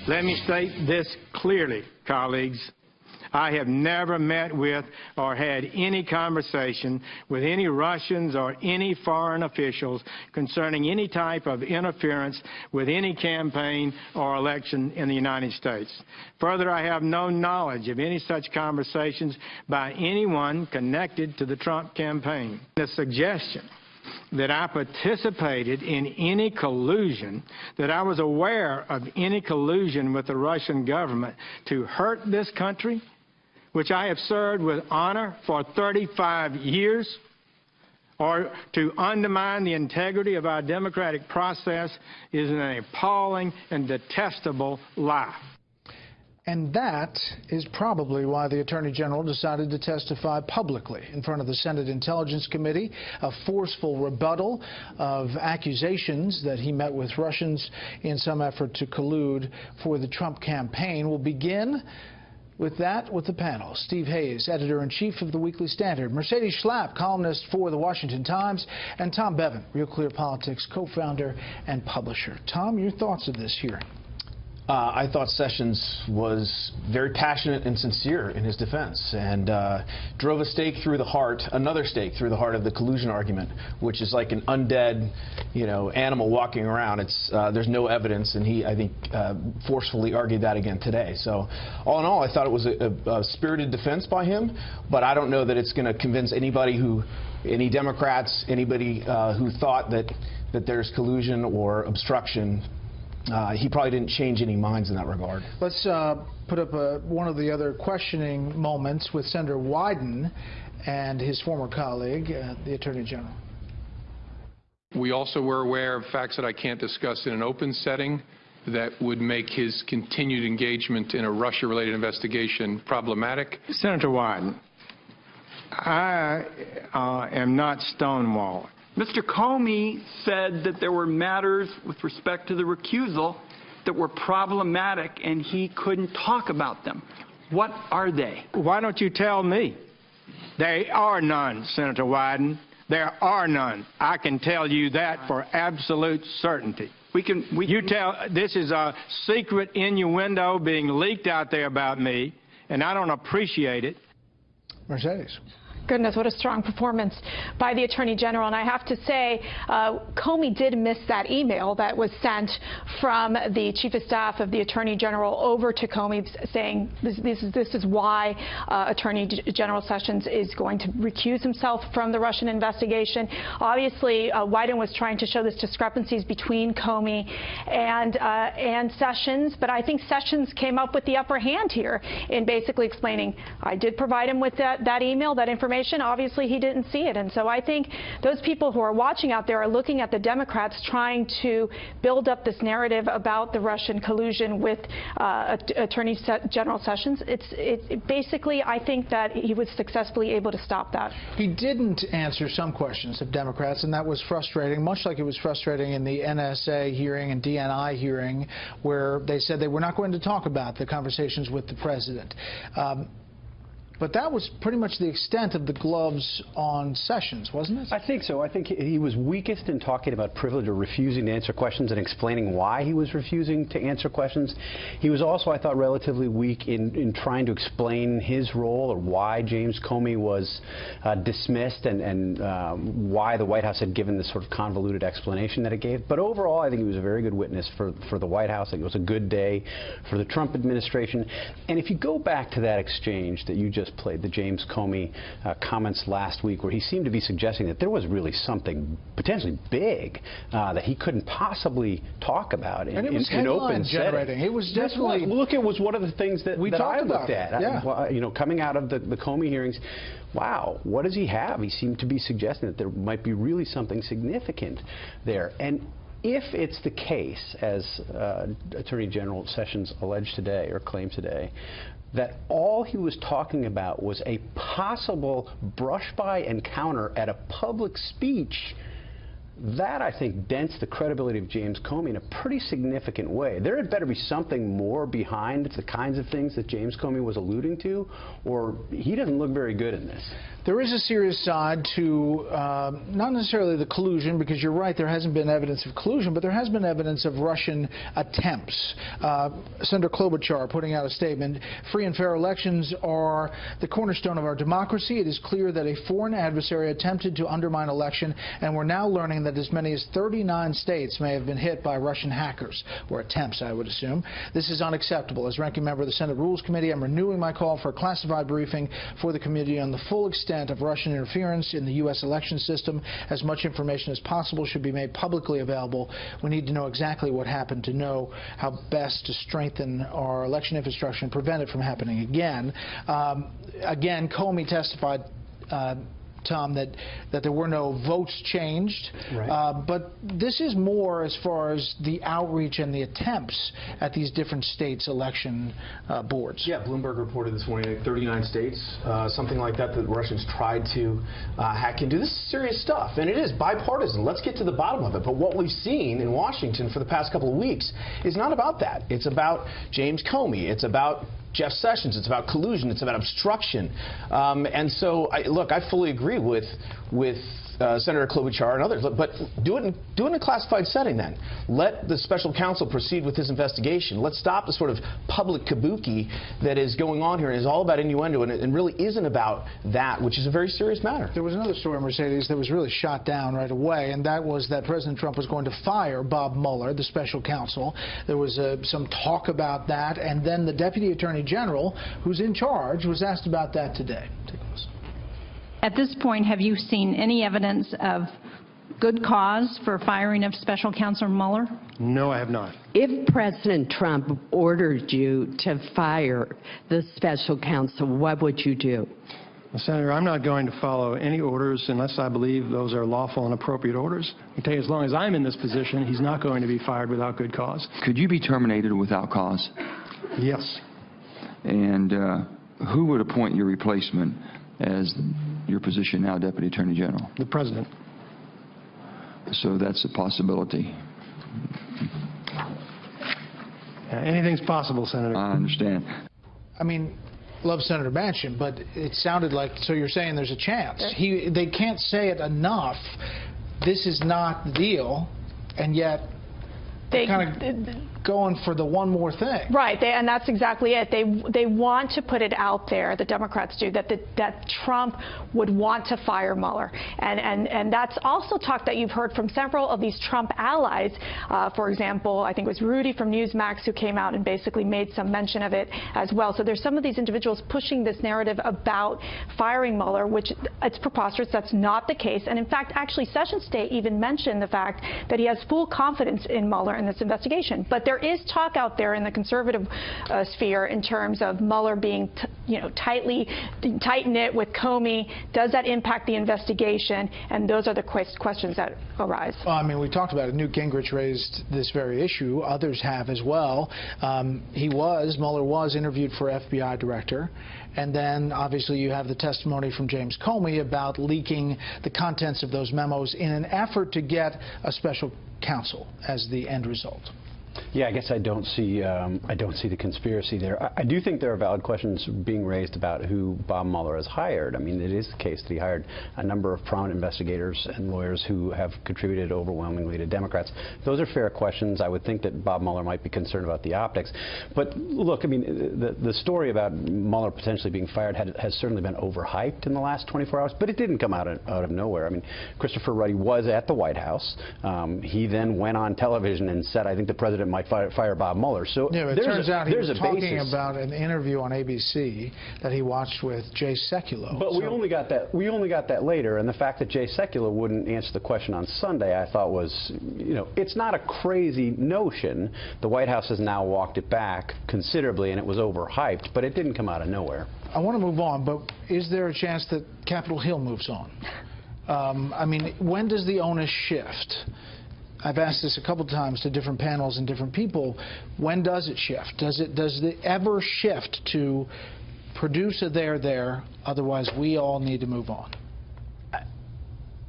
Let me state this clearly, colleagues. I have never met with or had any conversation with any Russians or any foreign officials concerning any type of interference with any campaign or election in the United States. Further, I have no knowledge of any such conversations by anyone connected to the Trump campaign. The suggestion that I participated in any collusion, that I was aware of any collusion with the Russian government to hurt this country, which I have served with honor for 35 years, or to undermine the integrity of our democratic process, is an appalling and detestable lie. And that is probably why the Attorney General decided to testify publicly in front of the Senate Intelligence Committee, a forceful rebuttal of accusations that he met with Russians in some effort to collude for the Trump campaign. We'll begin with the panel. Steve Hayes, editor-in-chief of the Weekly Standard, Mercedes Schlapp, columnist for the Washington Times, and Tom Bevan, Real Clear Politics co-founder and publisher. Tom, your thoughts of this hearing? I thought Sessions was very passionate and sincere in his defense, and drove a stake through the heart, another stake through the heart of the collusion argument, which is like an undead, animal walking around. There's no evidence, and he, I think, forcefully argued that again today. So, all in all, I thought it was a spirited defense by him, but I don't know that it's going to convince anybody any Democrats, anybody who thought that there's collusion or obstruction. He probably didn't change any minds in that regard. Let's put up one of the other questioning moments with Senator Wyden and his former colleague, the Attorney General. We also were aware of facts that I can't discuss in an open setting that would make his continued engagement in a Russia-related investigation problematic. Senator Wyden, I am not stonewalling. Mr. Comey said that there were matters with respect to the recusal that were problematic and he couldn't talk about them. What are they? Why don't you tell me? There are none, Senator Wyden. There are none. I can tell you that for absolute certainty. This is a secret innuendo being leaked out there about me, and I don't appreciate it. Mercedes. Goodness, what a strong performance by the Attorney General. And I have to say, Comey did miss that email that was sent from the Chief of Staff of the Attorney General over to Comey saying this is why Attorney General Sessions is going to recuse himself from the Russian investigation. Obviously, Wyden was trying to show this discrepancies between Comey and Sessions, but I think Sessions came up with the upper hand here in basically explaining, I did provide him with that email, that information. Obviously, he didn't see it. And so I think those people who are watching out there are looking at the Democrats trying to build up this narrative about the Russian collusion with Attorney General Sessions. Basically, I think that he was successfully able to stop that. He didn't answer some questions of Democrats, and that was frustrating, much like it was frustrating in the NSA hearing and DNI hearing, where they said they were not going to talk about the conversations with the president. But that was pretty much the extent of the gloves on Sessions, wasn't it? I think so. I think he was weakest in talking about privilege or refusing to answer questions and explaining why he was refusing to answer questions. He was also, I thought, relatively weak in trying to explain his role or why James Comey was dismissed and why the White House had given this sort of convoluted explanation that it gave. But overall, I think he was a very good witness for the White House. I think it was a good day for the Trump administration. And if you go back to that exchange that you just played, the James Comey comments last week, where he seemed to be suggesting that there was really something potentially big that he couldn't possibly talk about in open setting. It was definitely. Look, it was one of the things that I looked at. Yeah. Coming out of the Comey hearings, wow, what does he have? He seemed to be suggesting that there might be really something significant there. And if it's the case, as Attorney General Sessions alleged today or claimed today, that all he was talking about was a possible brush-by encounter at a public speech, that, I think, dents the credibility of James Comey in a pretty significant way. There had better be something more behind the kinds of things that James Comey was alluding to, or he doesn't look very good in this. There is a serious side to not necessarily the collusion, because you're right, there hasn't been evidence of collusion, but there has been evidence of Russian attempts. Senator Klobuchar putting out a statement, "Free and fair elections are the cornerstone of our democracy. It is clear that a foreign adversary attempted to undermine election, and we're now learning that as many as 39 states may have been hit by Russian hackers," or attempts, I would assume. "This is unacceptable. As ranking member of the Senate Rules Committee, I'm renewing my call for a classified briefing for the committee on the full extent of Russian interference in the U.S. election system. As much information as possible should be made publicly available. We need to know exactly what happened to know how best to strengthen our election infrastructure and prevent it from happening again." Again, Comey testified, Tom, that there were no votes changed. Right. But this is more as far as the outreach and the attempts at these different states' election boards. Yeah, Bloomberg reported this morning 39 states, something like that, that the Russians tried to hack into. This is serious stuff, and it is bipartisan. Let's get to the bottom of it. But what we've seen in Washington for the past couple of weeks is not about that. It's about James Comey. It's about Jeff Sessions. It's about collusion. It's about obstruction. And so, look, I fully agree with Senator Klobuchar and others, but do it in a classified setting then. Let the special counsel proceed with his investigation. Let's stop the sort of public kabuki that is going on here and is all about innuendo and really isn't about that, which is a very serious matter. There was another story, Mercedes, that was really shot down right away, and that was that President Trump was going to fire Bob Mueller, the special counsel. There was some talk about that, and then the Deputy Attorney General, who's in charge, was asked about that today. Take a listen. At this point, have you seen any evidence of good cause for firing of Special Counsel Mueller? No, I have not. If President Trump ordered you to fire the special counsel, what would you do? Well, Senator, I'm not going to follow any orders unless I believe those are lawful and appropriate orders. I can tell you, as long as I'm in this position, he's not going to be fired without good cause. Could you be terminated without cause? Yes. And who would appoint your replacement as your position now, Deputy Attorney General? The President. So that's a possibility. Anything's possible, Senator. I understand. I mean, love Senator Manchin, but it sounded like, so you're saying there's a chance. They can't say it enough. This is not the deal, and yet they're kind of going for the one more thing. Right, and that's exactly it. They want to put it out there, the Democrats do, that Trump would want to fire Mueller. And that's also talk that you've heard from several of these Trump allies. For example, I think it was Rudy from Newsmax who came out and basically made some mention of it as well. So there's some of these individuals pushing this narrative about firing Mueller, which it's preposterous. That's not the case. And in fact, actually, Sessions State even mentioned the fact that he has full confidence in Mueller in this investigation. But there is talk out there in the conservative sphere in terms of Mueller being, tight-knit with Comey. Does that impact the investigation? And those are the questions that arise. Well, I mean, we talked about it. Newt Gingrich raised this very issue. Others have as well. Mueller was interviewed for FBI director. And then, obviously, you have the testimony from James Comey about leaking the contents of those memos in an effort to get a special counsel as the end result. Yeah, I guess I don't see the conspiracy there. I do think there are valid questions being raised about who Bob Mueller has hired. I mean, it is the case that he hired a number of prominent investigators and lawyers who have contributed overwhelmingly to Democrats. Those are fair questions. I would think that Bob Mueller might be concerned about the optics. But look, I mean, the story about Mueller potentially being fired has certainly been overhyped in the last 24 hours, but it didn't come out of nowhere. I mean, Christopher Ruddy was at the White House. He then went on television and said, I think the president might fire Bob Mueller. So yeah, it turns out he was talking basis. about an interview on ABC that he watched with Jay Sekulow. But we only got that later, and the fact that Jay Sekulow wouldn't answer the question on Sunday, I thought was, it's not a crazy notion. The White House has now walked it back considerably, and it was overhyped, but it didn't come out of nowhere. I want to move on, but is there a chance that Capitol Hill moves on? I mean, when does the onus shift? I've asked this a couple times to different panels and different people. When does it shift? Does it ever shift to produce a there, otherwise we all need to move on?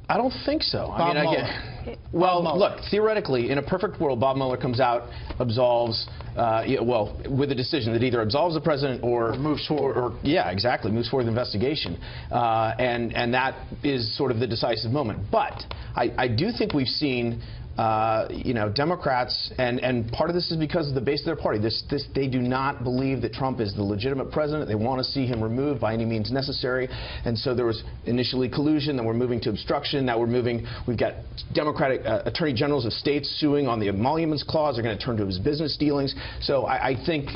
I don't think so. Bob Mueller. Well, look, theoretically, in a perfect world, Bob Mueller comes out, absolves, well, with a decision that either absolves the president or moves forward. Yeah, exactly, moves forward with the investigation. And that is sort of the decisive moment. But I do think we've seen Democrats, and part of this is because of the base of their party. They do not believe that Trump is the legitimate president. They want to see him removed by any means necessary. And so there was initially collusion, then we're moving to obstruction. Now we've got Democratic attorney generals of states suing on the emoluments clause. They're going to turn to his business dealings. So I think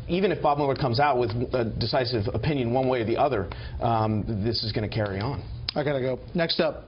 even if Bob Mueller comes out with a decisive opinion one way or the other, this is going to carry on. I got to go. Next up.